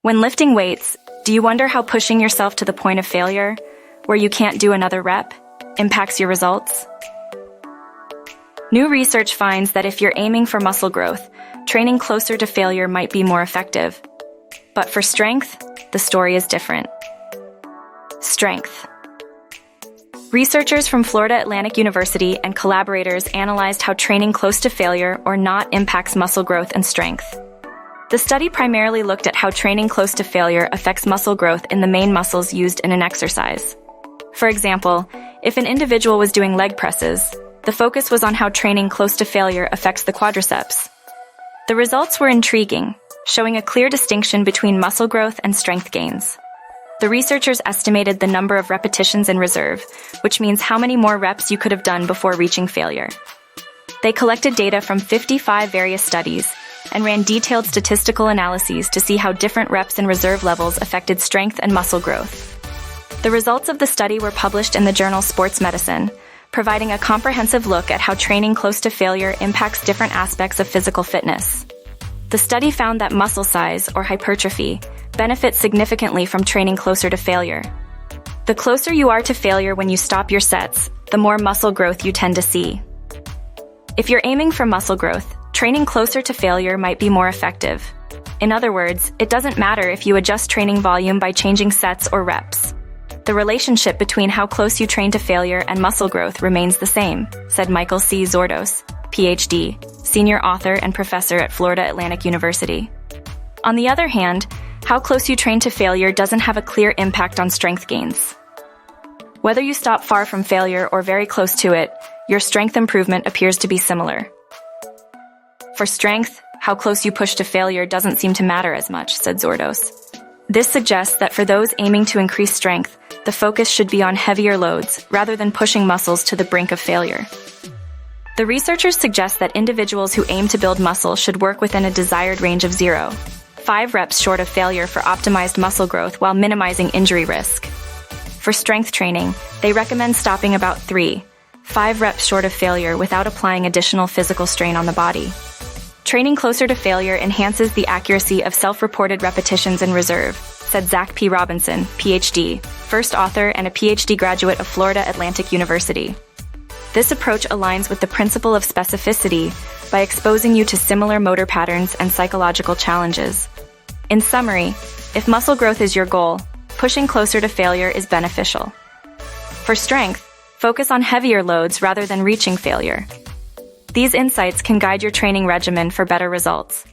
When lifting weights, do you wonder how pushing yourself to the point of failure, where you can't do another rep, impacts your results? New research finds that if you're aiming for muscle growth, training closer to failure might be more effective. But for strength, the story is different. Strength. Researchers from Florida Atlantic University and collaborators analyzed how training close to failure or not impacts muscle growth and strength. The study primarily looked at how training close to failure affects muscle growth in the main muscles used in an exercise. For example, if an individual was doing leg presses, the focus was on how training close to failure affects the quadriceps. The results were intriguing, showing a clear distinction between muscle growth and strength gains. The researchers estimated the number of repetitions in reserve, which means how many more reps you could have done before reaching failure. They collected data from 55 various studies and ran detailed statistical analyses to see how different reps and reserve levels affected strength and muscle growth. The results of the study were published in the journal Sports Medicine, providing a comprehensive look at how training close to failure impacts different aspects of physical fitness. The study found that muscle size, or hypertrophy, benefits significantly from training closer to failure. The closer you are to failure when you stop your sets, the more muscle growth you tend to see. If you're aiming for muscle growth, training closer to failure might be more effective. In other words, it doesn't matter if you adjust training volume by changing sets or reps. The relationship between how close you train to failure and muscle growth remains the same, said Michael C. Zordos, Ph.D., senior author and professor at Florida Atlantic University. On the other hand, how close you train to failure doesn't have a clear impact on strength gains. Whether you stop far from failure or very close to it, your strength improvement appears to be similar. For strength, how close you push to failure doesn't seem to matter as much, said Zordos. This suggests that for those aiming to increase strength, the focus should be on heavier loads rather than pushing muscles to the brink of failure. The researchers suggest that individuals who aim to build muscle should work within a desired range of 0.5 reps short of failure for optimized muscle growth while minimizing injury risk. For strength training, they recommend stopping about 3.5 reps short of failure without applying additional physical strain on the body. Training closer to failure enhances the accuracy of self-reported repetitions in reserve, said Zach P. Robinson, Ph.D., first author and a Ph.D. graduate of Florida Atlantic University. This approach aligns with the principle of specificity by exposing you to similar motor patterns and psychological challenges. In summary, if muscle growth is your goal, pushing closer to failure is beneficial. For strength, focus on heavier loads rather than reaching failure. These insights can guide your training regimen for better results.